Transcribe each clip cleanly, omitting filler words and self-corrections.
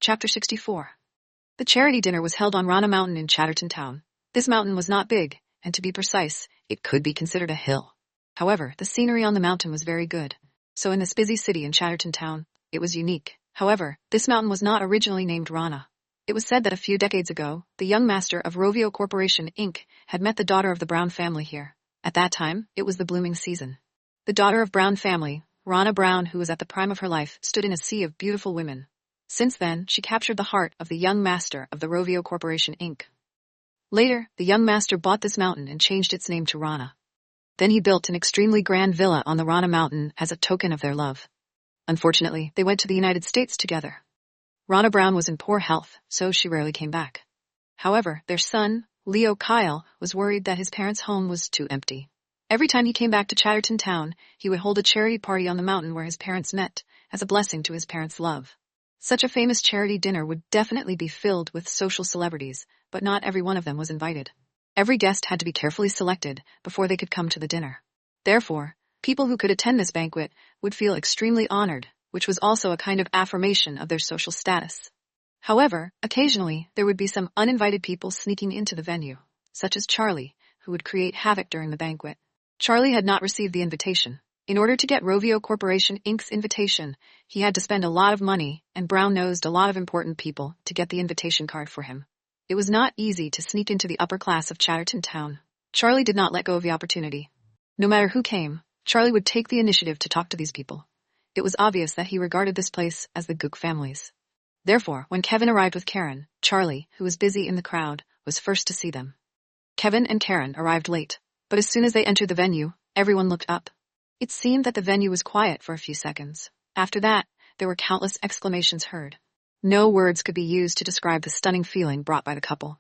Chapter 64. The charity dinner was held on Rana Mountain in Chatterton Town. This mountain was not big, and to be precise, it could be considered a hill. However, the scenery on the mountain was very good. So in this busy city in Chatterton Town, it was unique. However, this mountain was not originally named Rana. It was said that a few decades ago, the young master of Rovio Corporation, Inc. had met the daughter of the Brown family here. At that time, it was the blooming season. The daughter of Brown family, Rana Brown, who was at the prime of her life, stood in a sea of beautiful women. Since then, she captured the heart of the young master of the Rovio Corporation, Inc. Later, the young master bought this mountain and changed its name to Rana. Then he built an extremely grand villa on the Rana Mountain as a token of their love. Unfortunately, they went to the United States together. Rana Brown was in poor health, so she rarely came back. However, their son, Leo Kyle, was worried that his parents' home was too empty. Every time he came back to Chatterton Town, he would hold a charity party on the mountain where his parents met, as a blessing to his parents' love. Such a famous charity dinner would definitely be filled with social celebrities, but not every one of them was invited. Every guest had to be carefully selected before they could come to the dinner. Therefore, people who could attend this banquet would feel extremely honored, which was also a kind of affirmation of their social status. However, occasionally, there would be some uninvited people sneaking into the venue, such as Charlie, who would create havoc during the banquet. Charlie had not received the invitation. In order to get Rovio Corporation Inc.'s invitation, he had to spend a lot of money, and brown-nosed a lot of important people to get the invitation card for him. It was not easy to sneak into the upper class of Chatterton Town. Charlie did not let go of the opportunity. No matter who came, Charlie would take the initiative to talk to these people. It was obvious that he regarded this place as the Gook family's. Therefore, when Kevin arrived with Karen, Charlie, who was busy in the crowd, was first to see them. Kevin and Karen arrived late, but as soon as they entered the venue, everyone looked up. It seemed that the venue was quiet for a few seconds. After that, there were countless exclamations heard. No words could be used to describe the stunning feeling brought by the couple.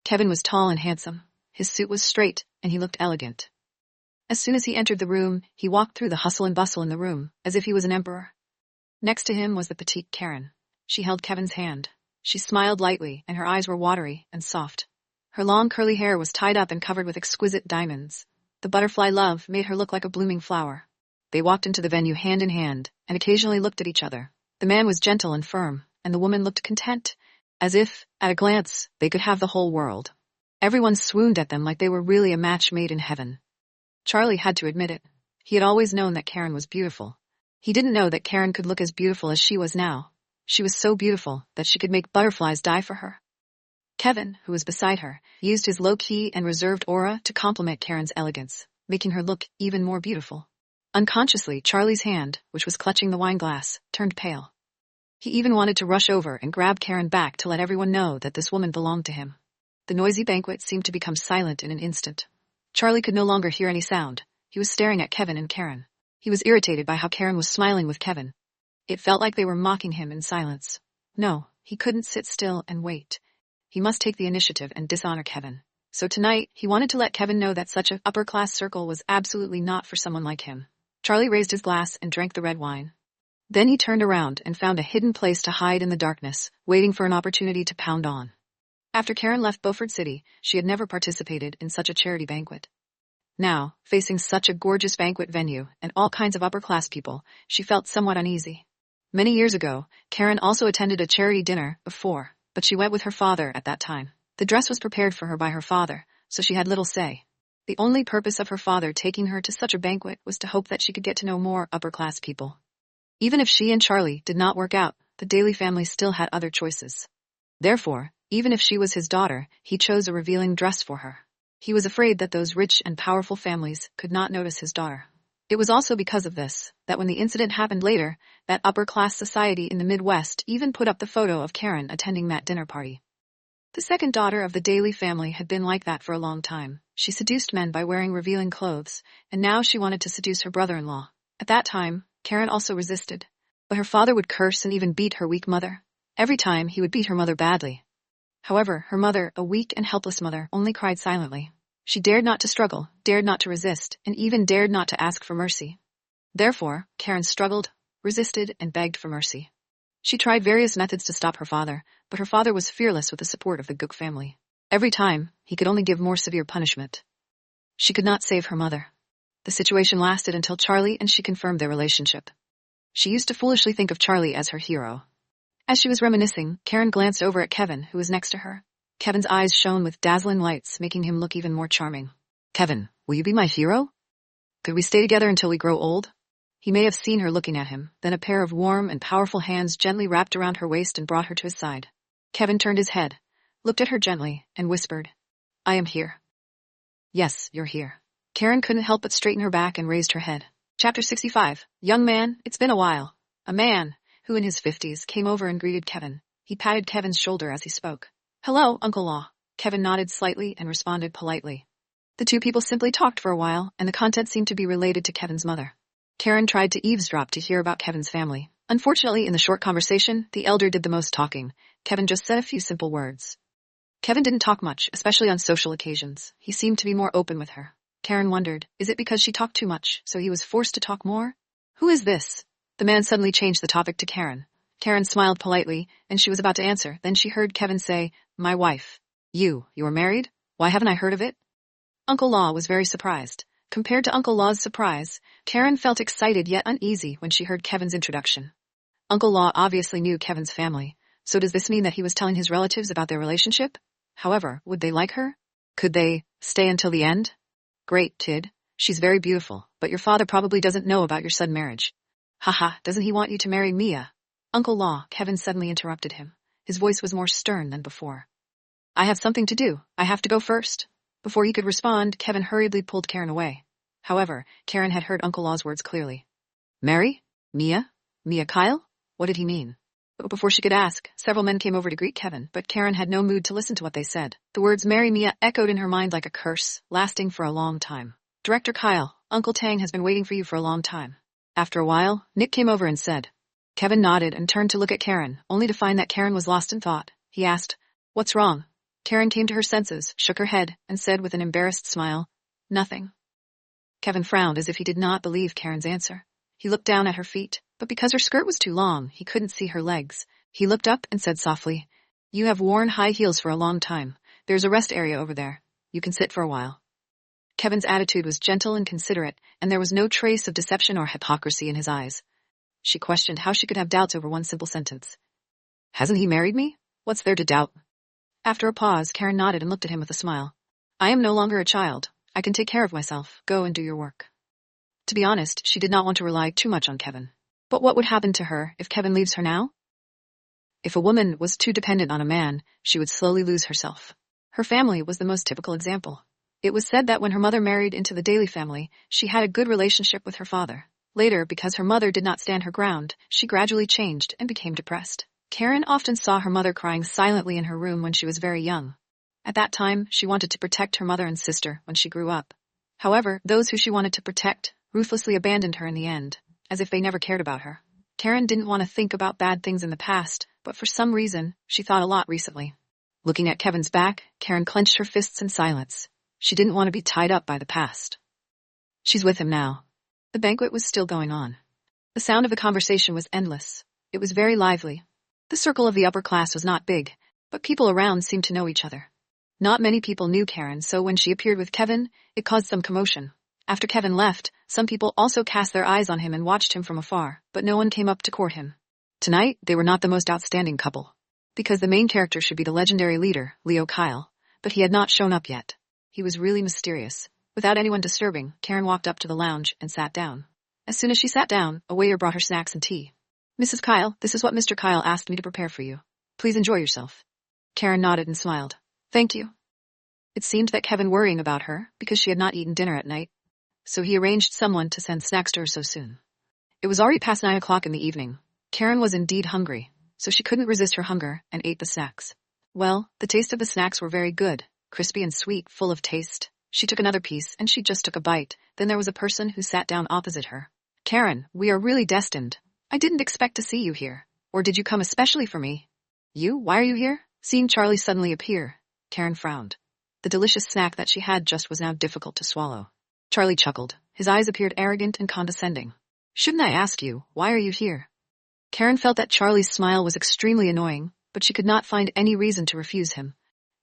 Kevin was tall and handsome. His suit was straight, and he looked elegant. As soon as he entered the room, he walked through the hustle and bustle in the room, as if he was an emperor. Next to him was the petite Karen. She held Kevin's hand. She smiled lightly, and her eyes were watery and soft. Her long curly hair was tied up and covered with exquisite diamonds. The butterfly love made her look like a blooming flower. They walked into the venue hand in hand, and occasionally looked at each other. The man was gentle and firm, and the woman looked content, as if, at a glance, they could have the whole world. Everyone swooned at them like they were really a match made in heaven. Charlie had to admit it. He had always known that Karen was beautiful. He didn't know that Karen could look as beautiful as she was now. She was so beautiful that she could make butterflies die for her. Kevin, who was beside her, used his low-key and reserved aura to complement Karen's elegance, making her look even more beautiful. Unconsciously, Charlie's hand, which was clutching the wine glass, turned pale. He even wanted to rush over and grab Karen back to let everyone know that this woman belonged to him. The noisy banquet seemed to become silent in an instant. Charlie could no longer hear any sound. He was staring at Kevin and Karen. He was irritated by how Karen was smiling with Kevin. It felt like they were mocking him in silence. No, he couldn't sit still and wait. He must take the initiative and dishonor Kevin. So tonight, he wanted to let Kevin know that such an upper-class circle was absolutely not for someone like him. Charlie raised his glass and drank the red wine. Then he turned around and found a hidden place to hide in the darkness, waiting for an opportunity to pound on. After Karen left Beaufort City, she had never participated in such a charity banquet. Now, facing such a gorgeous banquet venue and all kinds of upper-class people, she felt somewhat uneasy. Many years ago, Karen also attended a charity dinner before, but she went with her father at that time. The dress was prepared for her by her father, so she had little say. The only purpose of her father taking her to such a banquet was to hope that she could get to know more upper-class people. Even if she and Charlie did not work out, the Daly family still had other choices. Therefore, even if she was his daughter, he chose a revealing dress for her. He was afraid that those rich and powerful families could not notice his daughter. It was also because of this, that when the incident happened later, that upper-class society in the Midwest even put up the photo of Karen attending that dinner party. The second daughter of the Daly family had been like that for a long time. She seduced men by wearing revealing clothes, and now she wanted to seduce her brother-in-law. At that time, Karen also resisted, but her father would curse and even beat her weak mother. Every time, he would beat her mother badly. However, her mother, a weak and helpless mother, only cried silently. She dared not to struggle, dared not to resist, and even dared not to ask for mercy. Therefore, Karen struggled, resisted, and begged for mercy. She tried various methods to stop her father, but her father was fearless with the support of the Gook family. Every time, he could only give more severe punishment. She could not save her mother. The situation lasted until Charlie and she confirmed their relationship. She used to foolishly think of Charlie as her hero. As she was reminiscing, Karen glanced over at Kevin, who was next to her. Kevin's eyes shone with dazzling lights, making him look even more charming. Kevin, will you be my hero? Could we stay together until we grow old? He may have seen her looking at him, then a pair of warm and powerful hands gently wrapped around her waist and brought her to his side. Kevin turned his head, looked at her gently, and whispered, I am here. Yes, you're here. Karen couldn't help but straighten her back and raised her head. Chapter 65. Young man, it's been a while. A man, who in his 50s, came over and greeted Kevin. He patted Kevin's shoulder as he spoke. Hello, Uncle Law. Kevin nodded slightly and responded politely. The two people simply talked for a while, and the content seemed to be related to Kevin's mother. Karen tried to eavesdrop to hear about Kevin's family. Unfortunately, in the short conversation, the elder did the most talking. Kevin just said a few simple words. Kevin didn't talk much, especially on social occasions. He seemed to be more open with her. Karen wondered, is it because she talked too much, so he was forced to talk more? Who is this? The man suddenly changed the topic to Karen. Karen smiled politely, and she was about to answer. Then she heard Kevin say, my wife. You are married? Why haven't I heard of it? Uncle Law was very surprised. Compared to Uncle Law's surprise, Karen felt excited yet uneasy when she heard Kevin's introduction. Uncle Law obviously knew Kevin's family, so does this mean that he was telling his relatives about their relationship? However, would they like her? Could they stay until the end? Great, Tid. She's very beautiful, but your father probably doesn't know about your sudden marriage. Haha, doesn't he want you to marry Mia? Uncle Law, Kevin suddenly interrupted him. His voice was more stern than before. I have something to do. I have to go first. Before he could respond, Kevin hurriedly pulled Karen away. However, Karen had heard Uncle Law's words clearly. Mary? Mia? Mia Kyle? What did he mean? But before she could ask, several men came over to greet Kevin, but Karen had no mood to listen to what they said. The words marry Mia echoed in her mind like a curse, lasting for a long time. Director Kyle, Uncle Tang has been waiting for you for a long time. After a while, Nick came over and said. Kevin nodded and turned to look at Karen, only to find that Karen was lost in thought. He asked, what's wrong? Karen came to her senses, shook her head, and said with an embarrassed smile, nothing. Kevin frowned as if he did not believe Karen's answer. He looked down at her feet, but because her skirt was too long, he couldn't see her legs. He looked up and said softly, you have worn high heels for a long time. There's a rest area over there. You can sit for a while. Kevin's attitude was gentle and considerate, and there was no trace of deception or hypocrisy in his eyes. She questioned how she could have doubts over one simple sentence. Hasn't he married me? What's there to doubt? After a pause, Karen nodded and looked at him with a smile. I am no longer a child. I can take care of myself. Go and do your work. To be honest, she did not want to rely too much on Kevin. But what would happen to her if Kevin leaves her now? If a woman was too dependent on a man, she would slowly lose herself. Her family was the most typical example. It was said that when her mother married into the Daly family, she had a good relationship with her father. Later, because her mother did not stand her ground, she gradually changed and became depressed. Karen often saw her mother crying silently in her room when she was very young. At that time, she wanted to protect her mother and sister when she grew up. However, those who she wanted to protect ruthlessly abandoned her in the end, as if they never cared about her. Karen didn't want to think about bad things in the past, but for some reason, she thought a lot recently. Looking at Kevin's back, Karen clenched her fists in silence. She didn't want to be tied up by the past. She's with him now. The banquet was still going on. The sound of the conversation was endless. It was very lively. The circle of the upper class was not big, but people around seemed to know each other. Not many people knew Karen, so when she appeared with Kevin, it caused some commotion. After Kevin left, some people also cast their eyes on him and watched him from afar, but no one came up to court him. Tonight, they were not the most outstanding couple. Because the main character should be the legendary leader, Leo Kyle, but he had not shown up yet. He was really mysterious. Without anyone disturbing, Karen walked up to the lounge and sat down. As soon as she sat down, a waiter brought her snacks and tea. Mrs. Kyle, this is what Mr. Kyle asked me to prepare for you. Please enjoy yourself. Karen nodded and smiled. Thank you. It seemed that Kevin worrying about her because she had not eaten dinner at night, so he arranged someone to send snacks to her so soon. It was already past 9 o'clock in the evening. Karen was indeed hungry, so she couldn't resist her hunger and ate the snacks. Well, the taste of the snacks were very good, crispy and sweet, full of taste. She took another piece and she just took a bite. Then there was a person who sat down opposite her. Karen, we are really destined. I didn't expect to see you here. Or did you come especially for me? You? Why are you here? Seeing Charlie suddenly appear, Karen frowned. The delicious snack that she had just was now difficult to swallow. Charlie chuckled. His eyes appeared arrogant and condescending. Shouldn't I ask you, why are you here? Karen felt that Charlie's smile was extremely annoying, but she could not find any reason to refuse him.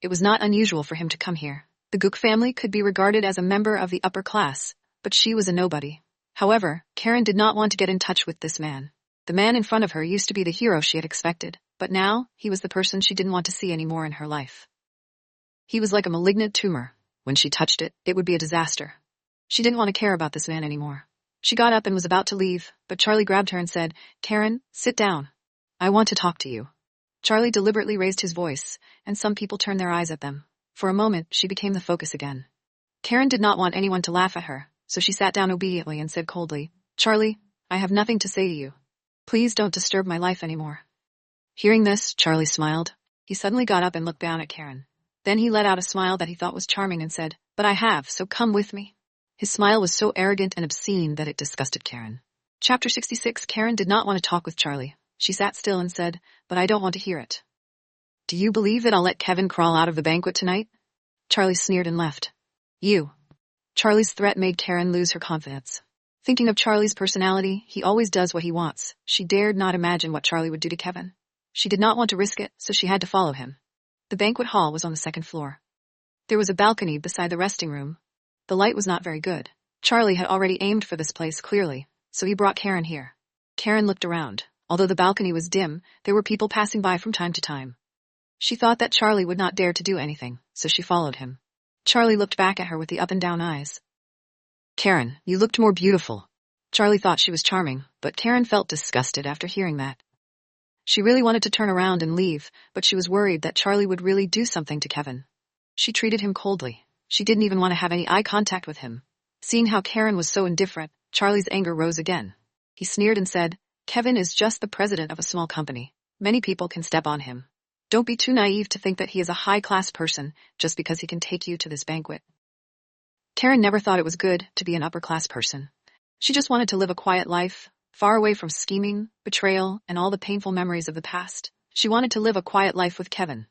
It was not unusual for him to come here. The Gook family could be regarded as a member of the upper class, but she was a nobody. However, Karen did not want to get in touch with this man. The man in front of her used to be the hero she had expected. But now, he was the person she didn't want to see anymore in her life. He was like a malignant tumor. When she touched it, it would be a disaster. She didn't want to care about this man anymore. She got up and was about to leave, but Charlie grabbed her and said, "Karen, sit down. I want to talk to you." Charlie deliberately raised his voice, and some people turned their eyes at them. For a moment, she became the focus again. Karen did not want anyone to laugh at her, so she sat down obediently and said coldly, "Charlie, I have nothing to say to you. Please don't disturb my life anymore." Hearing this, Charlie smiled. He suddenly got up and looked down at Karen. Then he let out a smile that he thought was charming and said, "But I have, so come with me." His smile was so arrogant and obscene that it disgusted Karen. Chapter 66. Karen did not want to talk with Charlie. She sat still and said, "But I don't want to hear it." "Do you believe that I'll let Kevin crawl out of the banquet tonight?" Charlie sneered and left. "You." Charlie's threat made Karen lose her confidence. Thinking of Charlie's personality, he always does what he wants. She dared not imagine what Charlie would do to Kevin. She did not want to risk it, so she had to follow him. The banquet hall was on the second floor. There was a balcony beside the resting room. The light was not very good. Charlie had already aimed for this place clearly, so he brought Karen here. Karen looked around. Although the balcony was dim, there were people passing by from time to time. She thought that Charlie would not dare to do anything, so she followed him. Charlie looked back at her with the up and down eyes. "Karen, you looked more beautiful." Charlie thought she was charming, but Karen felt disgusted after hearing that. She really wanted to turn around and leave, but she was worried that Charlie would really do something to Kevin. She treated him coldly. She didn't even want to have any eye contact with him. Seeing how Karen was so indifferent, Charlie's anger rose again. He sneered and said, "Kevin is just the president of a small company. Many people can step on him. Don't be too naive to think that he is a high-class person just because he can take you to this banquet." Karen never thought it was good to be an upper-class person. She just wanted to live a quiet life, far away from scheming, betrayal, and all the painful memories of the past. She wanted to live a quiet life with Kevin.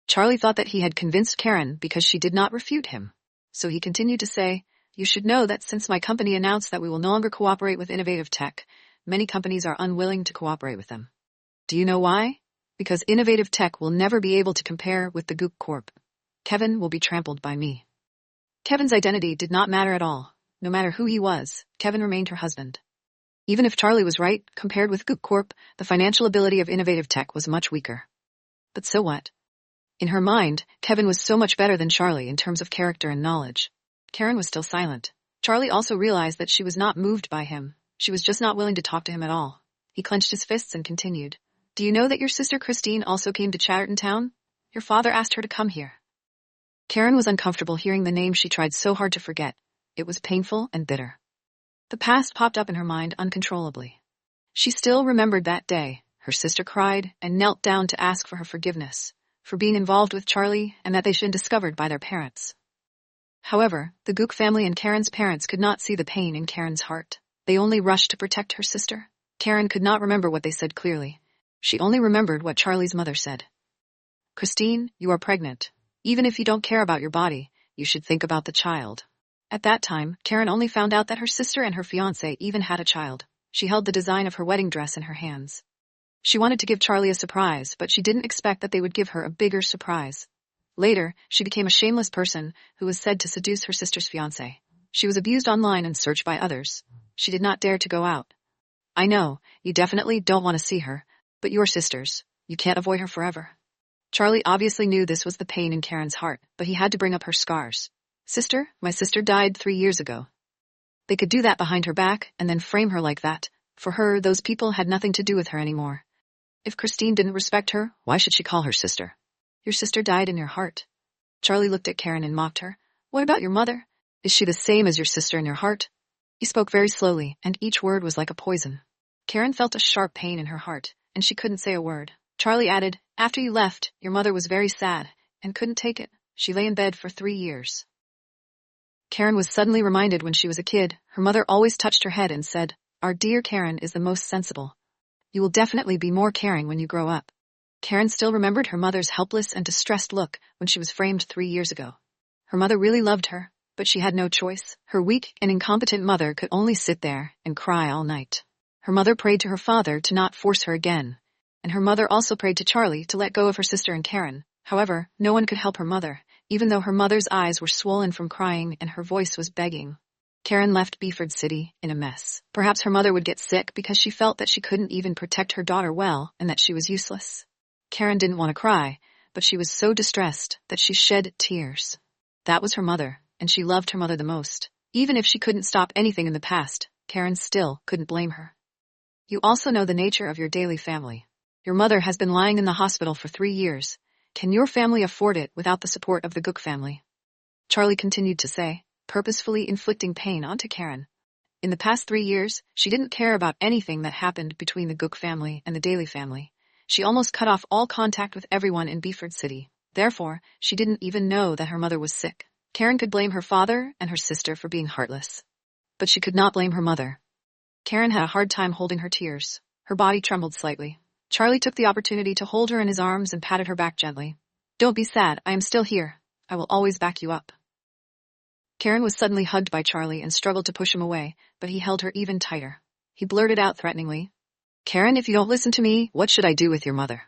Charlie thought that he had convinced Karen because she did not refute him. So he continued to say, "You should know that since my company announced that we will no longer cooperate with innovative tech, many companies are unwilling to cooperate with them. Do you know why? Because innovative tech will never be able to compare with the Gook Corp. Kevin will be trampled by me." Kevin's identity did not matter at all. No matter who he was, Kevin remained her husband. Even if Charlie was right, compared with Gook Corp, the financial ability of innovative tech was much weaker. But so what? In her mind, Kevin was so much better than Charlie in terms of character and knowledge. Karen was still silent. Charlie also realized that she was not moved by him. She was just not willing to talk to him at all. He clenched his fists and continued, "Do you know that your sister Christine also came to Chatterton Town? Your father asked her to come here." Karen was uncomfortable hearing the name she tried so hard to forget. It was painful and bitter. The past popped up in her mind uncontrollably. She still remembered that day. Her sister cried and knelt down to ask for her forgiveness, for being involved with Charlie and that they should be discovered by their parents. However, the Gook family and Karen's parents could not see the pain in Karen's heart. They only rushed to protect her sister. Karen could not remember what they said clearly. She only remembered what Charlie's mother said. "Christine, you are pregnant. Even if you don't care about your body, you should think about the child." At that time, Karen only found out that her sister and her fiancé even had a child. She held the design of her wedding dress in her hands. She wanted to give Charlie a surprise, but she didn't expect that they would give her a bigger surprise. Later, she became a shameless person who was said to seduce her sister's fiancé. She was abused online and searched by others. She did not dare to go out. "I know, you definitely don't want to see her, but you're sisters. You can't avoid her forever." Charlie obviously knew this was the pain in Karen's heart, but he had to bring up her scars. "Sister, my sister died 3 years ago." They could do that behind her back and then frame her like that. For her, those people had nothing to do with her anymore. If Christine didn't respect her, why should she call her sister? "Your sister died in your heart." Charlie looked at Karen and mocked her. "What about your mother? Is she the same as your sister in your heart?" He spoke very slowly, and each word was like a poison. Karen felt a sharp pain in her heart, and she couldn't say a word. Charlie added, "After you left, your mother was very sad and couldn't take it. She lay in bed for 3 years. Karen was suddenly reminded when she was a kid, her mother always touched her head and said, "Our dear Karen is the most sensible. You will definitely be more caring when you grow up." Karen still remembered her mother's helpless and distressed look when she was framed 3 years ago. Her mother really loved her, but she had no choice. Her weak and incompetent mother could only sit there and cry all night. Her mother prayed to her father to not force her again, and her mother also prayed to Charlie to let go of her sister and Karen. However, no one could help her mother, even though her mother's eyes were swollen from crying and her voice was begging. Karen left Beeford City in a mess. Perhaps her mother would get sick because she felt that she couldn't even protect her daughter well and that she was useless. Karen didn't want to cry, but she was so distressed that she shed tears. That was her mother, and she loved her mother the most. Even if she couldn't stop anything in the past, Karen still couldn't blame her. You also know the nature of your daily family. Your mother has been lying in the hospital for 3 years. Can your family afford it without the support of the Gook family? Charlie continued to say, purposefully inflicting pain onto Karen. In the past 3 years, she didn't care about anything that happened between the Gook family and the Daly family. She almost cut off all contact with everyone in Beeford City. Therefore, she didn't even know that her mother was sick. Karen could blame her father and her sister for being heartless. But she could not blame her mother. Karen had a hard time holding her tears. Her body trembled slightly. Charlie took the opportunity to hold her in his arms and patted her back gently. Don't be sad, I am still here. I will always back you up. Karen was suddenly hugged by Charlie and struggled to push him away, but he held her even tighter. He blurted out threateningly, Karen, if you don't listen to me, what should I do with your mother?